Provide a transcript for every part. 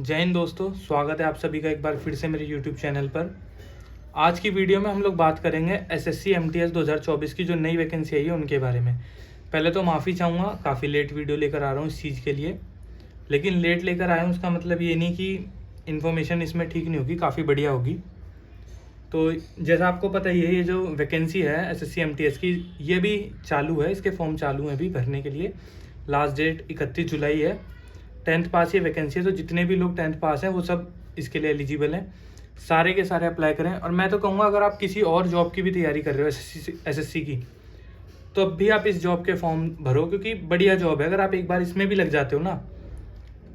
जय हिंद दोस्तों, स्वागत है आप सभी का एक बार फिर से मेरे YouTube चैनल पर। आज की वीडियो में हम लोग बात करेंगे एसएससी एमटीएस 2024 की जो नई वैकेंसी आई है उनके बारे में। पहले तो माफ़ी चाहूँगा, काफ़ी लेट वीडियो लेकर आ रहा हूँ इस चीज़ के लिए, लेकिन लेट लेकर आया हूँ उसका मतलब ये नहीं कि इन्फॉर्मेशन इसमें ठीक नहीं होगी, काफ़ी बढ़िया होगी। तो जैसा आपको पता ही है, ये जो वैकेंसी है एसएससी एमटीएस की, ये भी चालू है, इसके फॉर्म चालू हैं अभी भरने के लिए। लास्ट डेट 31 जुलाई है। 10th पास ये वैकेंसी है, तो जितने भी लोग 10th पास हैं वो सब इसके लिए एलिजिबल हैं। सारे के सारे अप्लाई करें। और मैं तो कहूँगा, अगर आप किसी और जॉब की भी तैयारी कर रहे हो एसएससी की, तो अब भी आप इस जॉब के फॉर्म भरो, क्योंकि बढ़िया जॉब है। अगर आप एक बार इसमें भी लग जाते हो ना,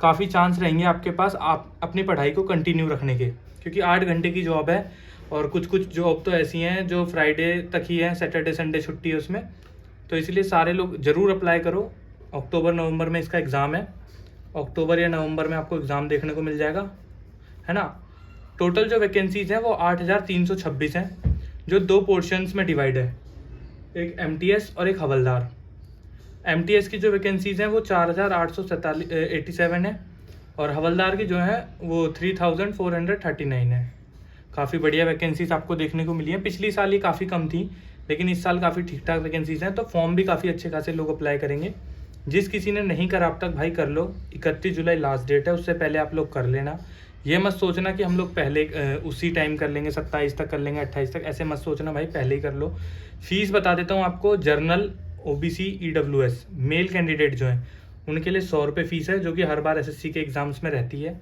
काफ़ी चांस रहेंगे आपके पास आप अपनी पढ़ाई को कंटिन्यू रखने के, क्योंकि 8 घंटे की जॉब है। और कुछ कुछ जॉब तो ऐसी हैं जो फ्राइडे तक ही है, सैटरडे संडे छुट्टी है उसमें। तो इसलिए सारे लोग ज़रूर अप्लाई करो। अक्टूबर नवंबर में इसका एग्ज़ाम है। अक्टूबर या नवंबर में आपको एग्ज़ाम देखने को मिल जाएगा, है ना। टोटल जो वैकेंसीज़ हैं वो 8,326 हैं, जो 2 पोर्शंस में डिवाइड है, एक एमटीएस और एक हवलदार। एमटीएस की जो वैकेंसीज़ हैं वो 4,887 है, और हवलदार की जो है वो 3,439 है। काफ़ी बढ़िया वैकेंसीज आपको देखने को मिली है। पिछली साल ये काफ़ी कम थी, लेकिन इस साल काफ़ी ठीक ठाक वैकेंसीज हैं। तो फॉर्म भी काफ़ी अच्छे खासे लोग अप्लाई करेंगे। जिस किसी ने नहीं करा अब तक, भाई कर लो। 31 जुलाई लास्ट डेट है, उससे पहले आप लोग कर लेना। ये मत सोचना कि हम लोग पहले उसी टाइम कर लेंगे, 27 तक कर लेंगे, 28 तक, ऐसे मत सोचना भाई, पहले ही कर लो। फीस बता देता हूँ आपको। Journal, OBC, EWS male candidate जो हैं उनके लिए 100 रुपये फ़ीस है, जो कि हर बार एसएससी के एग्ज़ाम्स में रहती है।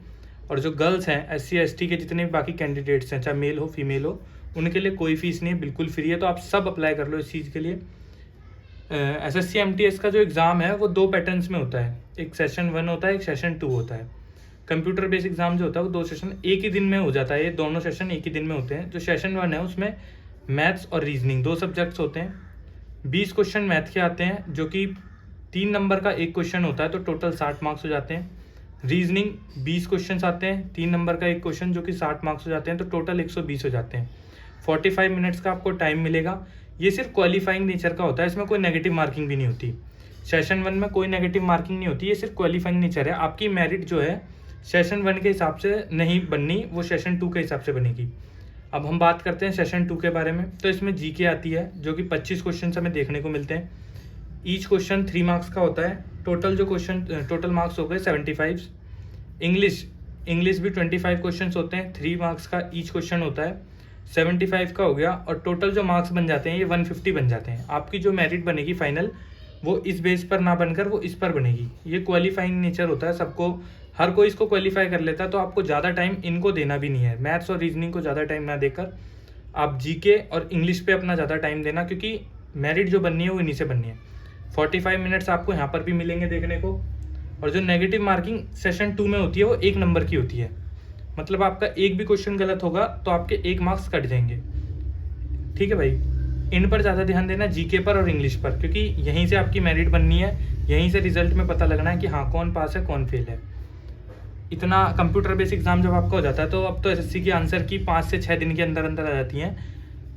और जो गर्ल्स हैं, एससी एसटी के जितने भी बाकी कैंडिडेट्स हैं, चाहे मेल हो फीमेल हो, उनके लिए कोई फ़ीस नहीं है, बिल्कुल फ्री है। तो आप सब अप्लाई कर लो इस चीज़ के लिए। एसएससी एमटीएस का जो एग्ज़ाम है वो 2 पैटर्न्स में होता है, एक सेशन 1 होता है, एक सेशन 2 होता है। कंप्यूटर बेस्ड एग्ज़ाम जो होता है वो 2 सेशन एक ही दिन में हो जाता है। ये दोनों सेशन एक ही दिन में होते हैं। जो सेशन 1 है उसमें मैथ्स और रीजनिंग 2 सब्जेक्ट्स होते हैं। 20 क्वेश्चन मैथ के आते हैं, जो कि 3 नंबर का एक क्वेश्चन होता है, तो टोटल 60 मार्क्स हो जाते हैं। रीजनिंग 20 क्वेश्चन आते हैं, 3 नंबर का एक क्वेश्चन, जो कि 60 मार्क्स हो जाते हैं, तो टोटल 120 हो जाते हैं। 45 मिनट्स का आपको टाइम मिलेगा। ये सिर्फ क्वालिफाइंग नेचर का होता है, इसमें कोई नेगेटिव मार्किंग भी नहीं होती। सेशन 1 में कोई नेगेटिव मार्किंग नहीं होती, ये सिर्फ क्वालिफाइंग नेचर है। आपकी मेरिट जो है सेशन 1 के हिसाब से नहीं बननी, वो सेशन 2 के हिसाब से बनेगी। अब हम बात करते हैं सेशन 2 के बारे में। तो इसमें जीके आती है, जो कि 25 क्वेश्चन हमें देखने को मिलते हैं। ईच क्वेश्चन 3 मार्क्स का होता है। टोटल मार्क्स हो गए 75। इंग्लिश भी 25 क्वेश्चन होते हैं, 3 मार्क्स का ईच क्वेश्चन होता है, 75 का हो गया। और टोटल जो मार्क्स बन जाते हैं ये 150 बन जाते हैं। आपकी जो मेरिट बनेगी फाइनल, वो इस बेस पर ना बनकर वो इस पर बनेगी। ये क्वालिफाइंग नेचर होता है, सबको, हर कोई इसको क्वालिफाई कर लेता है। तो आपको ज़्यादा टाइम इनको देना भी नहीं है। मैथ्स और रीजनिंग को ज़्यादा टाइम ना देकर आप जीके और इंग्लिश पे अपना ज़्यादा टाइम देना, क्योंकि मेरिट जो बननी है वो इन्हीं से बननी है। 45 मिनट्स आपको यहाँ पर भी मिलेंगे देखने को। और जो नेगेटिव मार्किंग सेशन 2 में होती है वो 1 नंबर की होती है। मतलब आपका एक भी क्वेश्चन गलत होगा तो आपके 1 मार्क्स कट जाएंगे। ठीक है भाई, इन पर ज़्यादा ध्यान देना, जीके पर और इंग्लिश पर, क्योंकि यहीं से आपकी मेरिट बननी है। यहीं से रिजल्ट में पता लगना है कि हाँ कौन पास है कौन फेल है। इतना कंप्यूटर बेस्ड एग्जाम जब आपका हो जाता है, तो अब तो एसएससी की आंसर की 5 से 6 दिन के अंदर अंदर आ जाती हैं।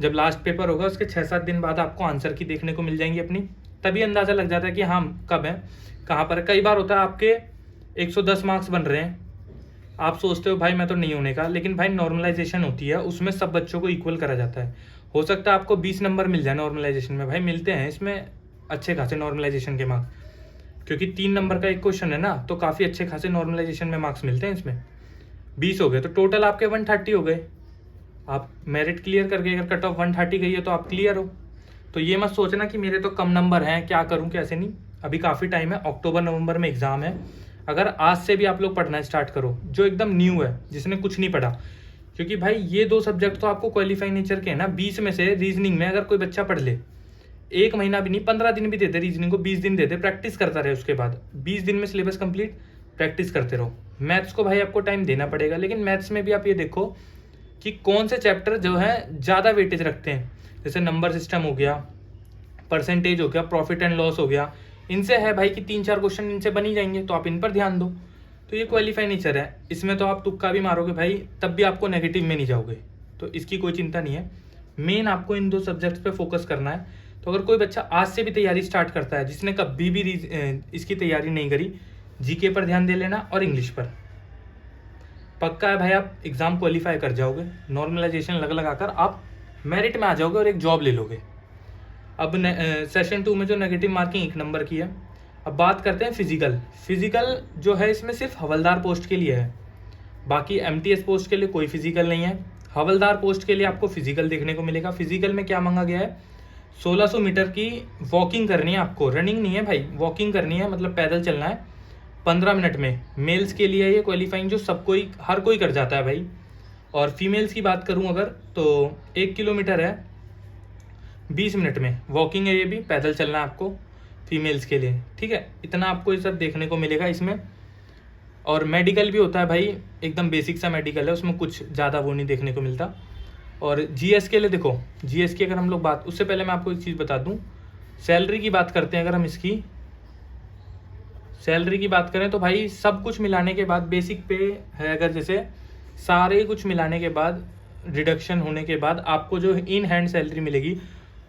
जब लास्ट पेपर होगा उसके 6-7 दिन बाद आपको आंसर की देखने को मिल जाएंगी अपनी, तभी अंदाज़ा लग जाता है कि हाँ कब है, कहाँ पर है। कई बार होता है आपके 110 मार्क्स बन रहे हैं, आप सोचते हो भाई मैं तो नहीं होने का, लेकिन भाई नॉर्मलाइजेशन होती है, उसमें सब बच्चों को इक्वल करा जाता है। हो सकता है आपको 20 नंबर मिल जाए नॉर्मलाइजेशन में, भाई मिलते हैं इसमें अच्छे खासे नॉर्मलाइजेशन के मार्क्स, क्योंकि 3 नंबर का एक क्वेश्चन है ना, तो काफ़ी अच्छे खासे नॉर्मलाइजेशन में मार्क्स मिलते हैं इसमें। 20 हो गए तो टोटल आपके 130 हो गए। आप मेरिट क्लियर करके, अगर कट ऑफ 130 गई है तो आप क्लियर हो। तो ये मत सोचना कि मेरे तो कम नंबर हैं, क्या करूं कैसे नहीं। अभी काफ़ी टाइम है, अक्टूबर नवंबर में एग्ज़ाम है। अगर आज से भी आप लोग पढ़ना स्टार्ट करो, जो एकदम न्यू है, जिसने कुछ नहीं पढ़ा, क्योंकि भाई ये 2 सब्जेक्ट तो आपको क्वालिफाइंग नेचर के हैं ना। 20 में से रीजनिंग में अगर कोई बच्चा पढ़ ले, 1 महीना भी नहीं, 15 दिन भी देते रीजनिंग को, 20 दिन देते, प्रैक्टिस करता रहे, उसके बाद 20 दिन में सिलेबस कंप्लीट, प्रैक्टिस करते रहो। मैथ्स को भाई आपको टाइम देना पड़ेगा, लेकिन मैथ्स में भी आप ये देखो कि कौन से चैप्टर जो है ज़्यादा वेटेज रखते हैं। जैसे नंबर सिस्टम हो गया, परसेंटेज हो गया, प्रॉफिट एंड लॉस हो गया, इनसे है भाई कि 3-4 क्वेश्चन इनसे बन ही जाएंगे, तो आप इन पर ध्यान दो। तो ये क्वालिफाई नेचर है, इसमें तो आप तुक्का भी मारोगे भाई, तब भी आपको नेगेटिव में नहीं जाओगे, तो इसकी कोई चिंता नहीं है। मेन आपको इन 2 सब्जेक्ट्स पे फोकस करना है। तो अगर कोई बच्चा आज से भी तैयारी स्टार्ट करता है, जिसने कभी भी इसकी तैयारी नहीं करी, जीके पर ध्यान दे लेना और इंग्लिश पर। पक्का है भाई आप एग्ज़ाम क्वालिफाई कर जाओगे, नॉर्मलाइजेशन लगा कर आप मेरिट में आ जाओगे और एक जॉब ले लोगे। अब सेशन 2 में जो नेगेटिव मार्किंग 1 नंबर की है। अब बात करते हैं फिजिकल जो है इसमें सिर्फ हवलदार पोस्ट के लिए है, बाकी एमटीएस पोस्ट के लिए कोई फिजिकल नहीं है। हवलदार पोस्ट के लिए आपको फिजिकल देखने को मिलेगा। फिजिकल में क्या मांगा गया है, 1600 मीटर की वॉकिंग करनी है आपको, रनिंग नहीं है भाई, वॉकिंग करनी है, मतलब पैदल चलना है 15 मिनट में। मेल्स के लिए ये क्वालिफाइंग जो सब कोई हर कोई कर जाता है भाई। और फीमेल्स की बात करूं अगर तो 1 किलोमीटर है 20 मिनट में, वॉकिंग है, ये भी पैदल चलना है आपको फीमेल्स के लिए, ठीक है। इतना आपको ये सब देखने को मिलेगा इसमें। और मेडिकल भी होता है भाई, एकदम बेसिक सा मेडिकल है, उसमें कुछ ज़्यादा वो नहीं देखने को मिलता। और जीएस के लिए देखो, जीएस की अगर हम लोग बात, उससे पहले मैं आपको एक चीज़ बता दूं, सैलरी की बात करते हैं। अगर हम इसकी सैलरी की बात करें तो भाई सब कुछ मिलाने के बाद बेसिक पे है, अगर जैसे सारे कुछ मिलाने के बाद डिडक्शन होने के बाद आपको जो इन हैंड सैलरी मिलेगी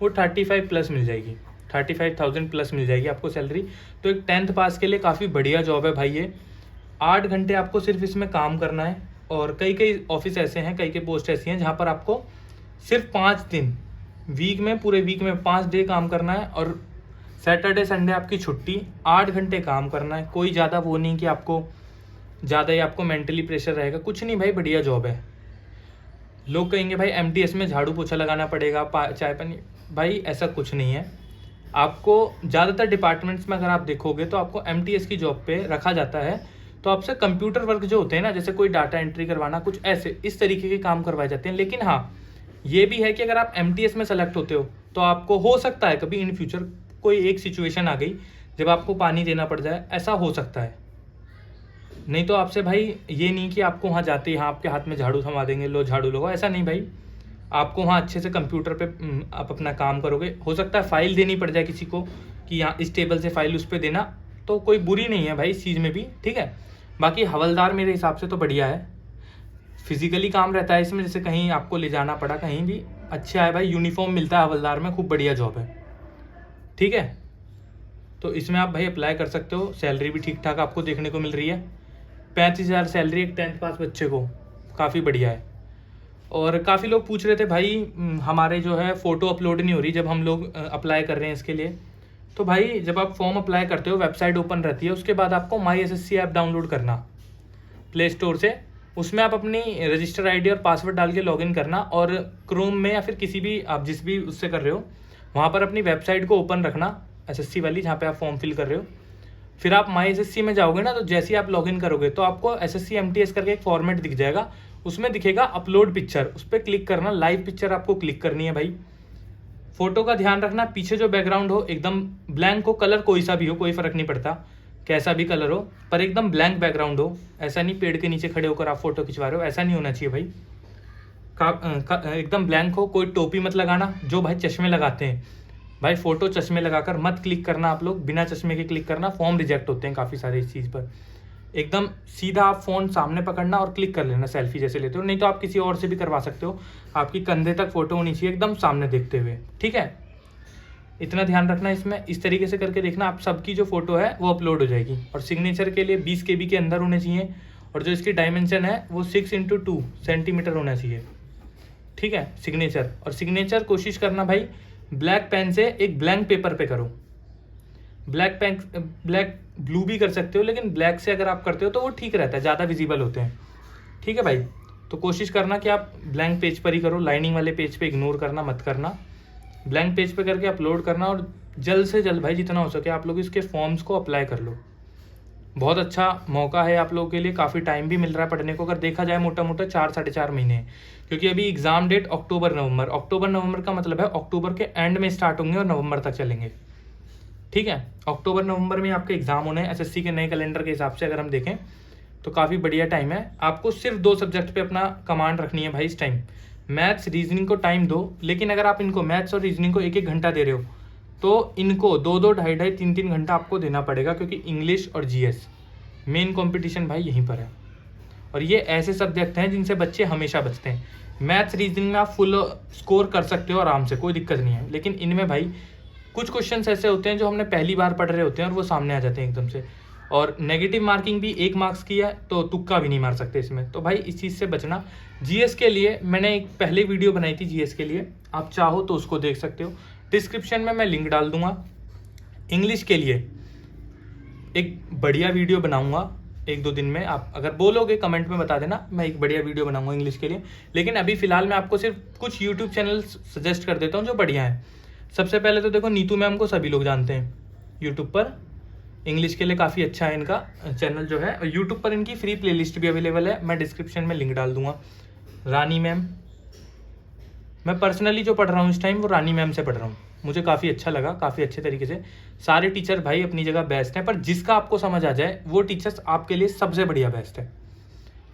वो 35 प्लस मिल जाएगी, 35,000 प्लस मिल जाएगी आपको सैलरी। तो एक 10th पास के लिए काफ़ी बढ़िया जॉब है भाई ये। 8 घंटे आपको सिर्फ इसमें काम करना है। और कई ऑफिस ऐसे हैं, कई पोस्ट ऐसी हैं जहाँ पर आपको सिर्फ 5 दिन वीक में, पूरे वीक में 5 डे काम करना है और सैटरडे संडे आपकी छुट्टी। 8 घंटे काम करना है, कोई ज़्यादा वो नहीं कि आपको ज़्यादा ही आपको मेंटली प्रेशर रहेगा, कुछ नहीं भाई, बढ़िया जॉब है। लोग कहेंगे भाई एमटीएस में झाड़ू पोछा लगाना पड़ेगा, चाय पानी, भाई ऐसा कुछ नहीं है। आपको ज़्यादातर डिपार्टमेंट्स में अगर आप देखोगे तो आपको एमटीएस की जॉब पे रखा जाता है, तो आपसे कंप्यूटर वर्क जो होते हैं ना, जैसे कोई डाटा एंट्री करवाना, कुछ ऐसे इस तरीके के काम करवाए जाते हैं। लेकिन हाँ, ये भी है कि अगर आप एमटीएस में सेलेक्ट होते हो तो आपको हो सकता है कभी इन फ्यूचर कोई एक सिचुएशन आ गई जब आपको पानी देना पड़ जाए, ऐसा हो सकता है। नहीं तो आपसे भाई ये नहीं कि आपको वहाँ जाते ही हाँ आपके हाथ में झाड़ू थमा देंगे, लो झाड़ू लगाओ, ऐसा नहीं भाई। आपको वहाँ अच्छे से कंप्यूटर पे आप अपना काम करोगे। हो सकता है फाइल देनी पड़ जाए किसी को कि यहाँ इस टेबल से फाइल उस पर देना, तो कोई बुरी नहीं है भाई इस चीज़ में भी, ठीक है। बाकी हवलदार मेरे हिसाब से तो बढ़िया है, फिजिकली काम रहता है इसमें, जैसे कहीं आपको ले जाना पड़ा कहीं भी, अच्छा है भाई। यूनिफॉर्म मिलता है हवलदार में, खूब बढ़िया जॉब है, ठीक है। तो इसमें आप भाई अप्लाई कर सकते हो। सैलरी भी ठीक ठाक आपको देखने को मिल रही है, 35,000 सैलरी एक 10th पास बच्चे को, काफ़ी बढ़िया है। और काफ़ी लोग पूछ रहे थे भाई हमारे जो है फ़ोटो अपलोड नहीं हो रही जब हम लोग अप्लाई कर रहे हैं इसके लिए। तो भाई जब आप फॉर्म अप्लाई करते हो, वेबसाइट ओपन रहती है, उसके बाद आपको माई एसएससी ऐप डाउनलोड करना प्ले स्टोर से। उसमें आप अपनी रजिस्टर आईडी और पासवर्ड डाल के लॉगिन करना, और क्रोम में या फिर किसी भी आप जिस भी उससे कर रहे हो वहाँ पर अपनी वेबसाइट को ओपन रखना, एसएससी वाली जहाँ पे आप फॉर्म फिल कर रहे हो। फिर आप माई एसएससी में जाओगे ना, तो जैसे ही आप लॉगिन करोगे तो आपको एसएससी एमटीएस करके एक फॉर्मेट दिख जाएगा, उसमें दिखेगा अपलोड पिक्चर, उस पर क्लिक करना। लाइव पिक्चर आपको क्लिक करनी है भाई। फोटो का ध्यान रखना, पीछे जो बैकग्राउंड हो एकदम ब्लैंक हो, कलर कोई सा भी हो, कोई फर्क नहीं पड़ता कैसा भी कलर हो, पर एकदम ब्लैंक बैकग्राउंड हो। ऐसा नहीं पेड़ के नीचे खड़े होकर आप फोटो खिंचवा रहे हो, ऐसा नहीं होना चाहिए भाई। एकदम ब्लैंक हो। कोई टोपी मत लगाना, जो भाई चश्मे लगाते हैं भाई, फोटो चश्मे लगाकर मत क्लिक करना आप लोग, बिना चश्मे के क्लिक करना, फॉर्म रिजेक्ट होते हैं काफ़ी सारे इस चीज़ पर। एकदम सीधा आप फ़ोन सामने पकड़ना और क्लिक कर लेना, सेल्फी जैसे लेते हो। नहीं तो आप किसी और से भी करवा सकते हो, आपकी कंधे तक फोटो होनी चाहिए एकदम सामने देखते हुए, ठीक है। इतना ध्यान रखना इसमें, इस तरीके से करके देखना, आप सबकी जो फोटो है वो अपलोड हो जाएगी। और सिग्नेचर के लिए 20 KB के अंदर होने चाहिए, और जो इसकी डायमेंशन है वो 6x2 सेंटीमीटर होना चाहिए, ठीक है सिग्नेचर। और सिग्नेचर कोशिश करना भाई ब्लैक पेन से एक ब्लैंक पेपर पे करो। ब्लैक ब्लू भी कर सकते हो, लेकिन ब्लैक से अगर आप करते हो तो वो ठीक रहता है, ज़्यादा विजिबल होते हैं, ठीक है भाई। तो कोशिश करना कि आप ब्लैंक पेज पर ही करो, लाइनिंग वाले पेज पे इग्नोर करना मत करना, ब्लैंक पेज पे करके अपलोड करना। और जल्द से जल्द भाई जितना हो सके आप लोग इसके फॉर्म्स को अप्लाई कर लो। बहुत अच्छा मौका है आप लोगों के लिए, काफ़ी टाइम भी मिल रहा है पढ़ने को। अगर देखा जाए मोटा मोटा 4-4.5 महीने, क्योंकि अभी एग्ज़ाम डेट अक्टूबर नवंबर का मतलब है अक्टूबर के एंड में स्टार्ट होंगे और नवंबर तक चलेंगे, ठीक है। अक्टूबर नवंबर में आपके एग्जाम होने हैं एसएससी के नए कैलेंडर के हिसाब से अगर हम देखें तो काफ़ी बढ़िया टाइम है। आपको सिर्फ 2 सब्जेक्ट पे अपना कमांड रखनी है भाई इस टाइम, मैथ्स रीजनिंग को टाइम दो। लेकिन अगर आप इनको मैथ्स और रीजनिंग को 1-1 घंटा दे रहे हो तो इनको 2-2, 2.5-2.5, 3-3 घंटा आपको देना पड़ेगा, क्योंकि इंग्लिश और जीएस मेन कंपटीशन भाई यहीं पर है। और ये ऐसे सब्जेक्ट हैं जिनसे बच्चे हमेशा बचते हैं। मैथ्स रीजनिंग में आप फुल स्कोर कर सकते हो आराम से, कोई दिक्कत नहीं है, लेकिन इनमें भाई कुछ क्वेश्चंस ऐसे होते हैं जो हमने पहली बार पढ़ रहे होते हैं और वो सामने आ जाते हैं एकदम से। और नेगेटिव मार्किंग भी 1 मार्क्स की है, तो तुक्का भी नहीं मार सकते इसमें। तो भाई इस चीज़ से बचना। जीएस के लिए मैंने एक पहले वीडियो बनाई थी जीएस के लिए, आप चाहो तो उसको देख सकते हो, डिस्क्रिप्शन में मैं लिंक डाल दूंगा। इंग्लिश के लिए एक बढ़िया वीडियो बनाऊंगा 1-2 दिन में, आप अगर बोलोगे कमेंट में बता देना, मैं एक बढ़िया वीडियो बनाऊंगा इंग्लिश के लिए। लेकिन अभी फिलहाल मैं आपको सिर्फ कुछ यूट्यूब चैनल सजेस्ट कर देता हूँ जो बढ़िया है। सबसे पहले तो देखो, नीतू मैम को सभी लोग जानते हैं, यूट्यूब पर इंग्लिश के लिए काफ़ी अच्छा है इनका चैनल जो है। यूट्यूब पर इनकी फ्री प्लेलिस्ट भी अवेलेबल है, मैं डिस्क्रिप्शन में लिंक डाल दूंगा। रानी मैम, मैं पर्सनली जो पढ़ रहा हूँ इस टाइम वो रानी मैम से पढ़ रहा हूँ, मुझे काफ़ी अच्छा लगा, काफ़ी अच्छे तरीके से। सारे टीचर भाई अपनी जगह बेस्ट हैं, पर जिसका आपको समझ आ जाए वो टीचर्स आपके लिए सबसे बढ़िया बेस्ट है।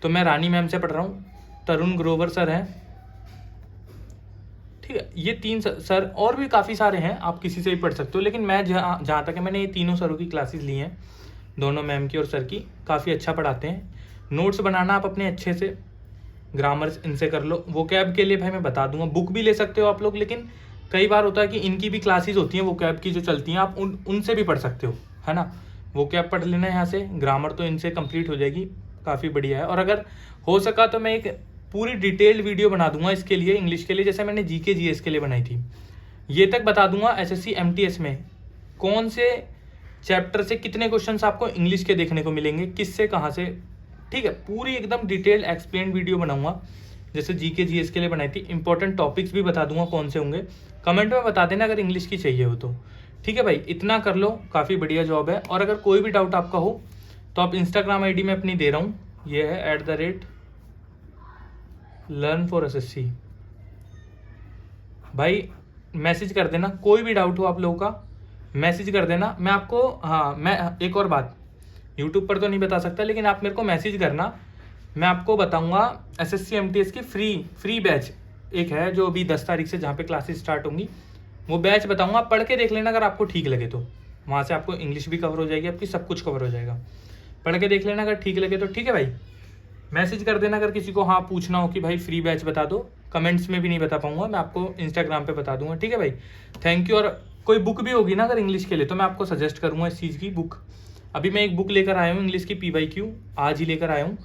तो मैं रानी मैम से पढ़ रहा हूँ, तरुण ग्रोवर सर हैं, ठीक है। ये 3 सर, और भी काफ़ी सारे हैं, आप किसी से भी पढ़ सकते हो। लेकिन मैं जहाँ तक है मैंने ये तीनों सरों की क्लासेस ली हैं, दोनों मैम की और सर की, काफ़ी अच्छा पढ़ाते हैं। नोट्स बनाना आप अपने अच्छे से, ग्रामर्स इनसे कर लो। वोकैब के लिए भाई मैं बता दूंगा, बुक भी ले सकते हो आप लोग, लेकिन कई बार होता है कि इनकी भी क्लासेस होती हैं वोकैब की जो चलती हैं, आप उनसे भी पढ़ सकते हो, है ना। वोकैब पढ़ लेना यहाँ से, ग्रामर तो इनसे कंप्लीट हो जाएगी, काफ़ी बढ़िया है। और अगर हो सका तो मैं एक पूरी डिटेल्ड वीडियो बना दूंगा इसके लिए, इंग्लिश के लिए, जैसे मैंने जीके जीएस के लिए बनाई थी। ये तक बता दूंगा एसएससी एमटीएस में कौन से चैप्टर से कितने क्वेश्चंस आपको इंग्लिश के देखने को मिलेंगे, किससे कहाँ से, ठीक है। पूरी एकदम डिटेल एक्सप्लेन वीडियो बनाऊंगा, जैसे जीके जीएस के लिए बनाई थी। इंपॉर्टेंट टॉपिक्स भी बता दूंगा कौन से होंगे, कमेंट में बता देना अगर इंग्लिश की चाहिए हो तो, ठीक है भाई। इतना कर लो, काफ़ी बढ़िया जॉब है। और अगर कोई भी डाउट आपका हो तो आप इंस्टाग्राम आईडी में अपनी दे रहा हूँ, ये है @learn4ssc, भाई मैसेज कर देना, कोई भी डाउट हो आप लोगों का मैसेज कर देना। मैं आपको, हाँ मैं एक और बात, यूट्यूब पर तो नहीं बता सकता, लेकिन आप मेरे को मैसेज करना, मैं आपको बताऊंगा एसएससी एमटीएस की फ्री बैच एक है जो अभी 10 तारीख से, जहाँ पे क्लासेस स्टार्ट होंगी, वो बैच बताऊंगा। पढ़ के देख लेना, अगर आपको ठीक लगे तो वहाँ से आपको इंग्लिश भी कवर हो जाएगी, आपकी सब कुछ कवर हो जाएगा। पढ़ के देख लेना, अगर ठीक लगे तो ठीक है भाई। मैसेज कर देना अगर किसी को हाँ पूछना हो कि भाई फ्री बैच बता दो, कमेंट्स में भी नहीं बता पाऊंगा, मैं आपको इंस्टाग्राम पे बता दूंगा, ठीक है भाई। Thank you. और कोई बुक भी होगी ना अगर इंग्लिश के लिए, तो मैं आपको सजेस्ट करूँगा इस चीज़ की बुक। अभी मैं एक बुक लेकर आया हूँ इंग्लिश की, PYQ, आज ही लेकर आया हूँ।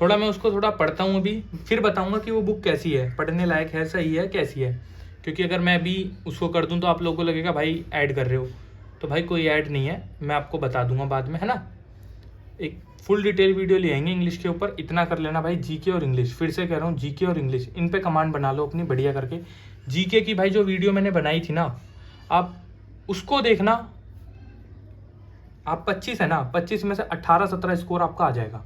थोड़ा मैं उसको थोड़ा पढ़ता हूँ अभी, फिर बताऊँगा कि वो बुक कैसी है, पढ़ने लायक है, सही है, कैसी है। क्योंकि अगर मैं अभी उसको कर दूँ तो आप लोगों को लगेगा भाई ऐड कर रहे हो, तो भाई कोई ऐड नहीं है, मैं आपको बता दूंगा बाद में, है ना। एक फुल डिटेल वीडियो ले आएंगे इंग्लिश के ऊपर। इतना कर लेना भाई, जीके और इंग्लिश, फिर से कह रहा हूँ जीके और इंग्लिश, इन पे कमांड बना लो अपनी बढ़िया करके। जीके की भाई जो वीडियो मैंने बनाई थी ना, आप उसको देखना। आप 25 है ना, 25 में से 18-17 स्कोर आपका आ जाएगा।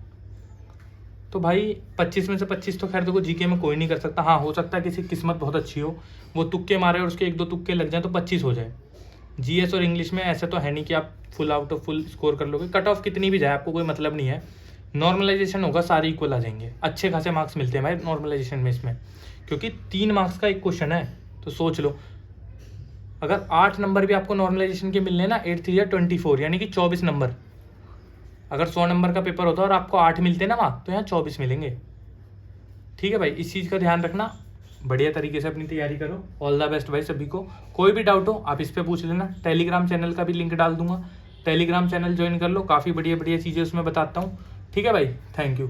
तो भाई 25 में से 25 तो खैर देखो जीके में कोई नहीं कर सकता, हाँ हो सकता है किसी किस्मत बहुत अच्छी हो, वो तुक्के मारे और उसके 1-2 तुक्के लग जाए तो 25 हो जाए। जीएस और इंग्लिश में ऐसे तो है नहीं कि आप full out of full score कर लोगे, कट ऑफ कितनी भी जाए आपको कोई मतलब नहीं है, नॉर्मलाइजेशन होगा, सारे इक्वल आ जाएंगे, अच्छे खासे मार्क्स मिलते हैं भाई नॉर्मलाइजेशन में इसमें, क्योंकि 3 मार्क्स का एक क्वेश्चन है। तो सोच लो, अगर 8 नंबर भी आपको नॉर्मलाइजेशन के मिलने ना, 8 3 24, यानी कि 24 नंबर। अगर 100 नंबर का पेपर होता और आपको 8 मिलते ना वहाँ, तो यहाँ 24 मिलेंगे, ठीक है भाई। इस चीज़ का ध्यान रखना, बढ़िया तरीके से अपनी तैयारी करो। ऑल द बेस्ट भाई सभी को। कोई भी डाउट हो आप इस पे पूछ लेना। टेलीग्राम चैनल का भी लिंक डाल दूंगा, टेलीग्राम चैनल ज्वाइन कर लो, काफ़ी बढ़िया बढ़िया चीज़ें उसमें बताता हूँ, ठीक है भाई। Thank you.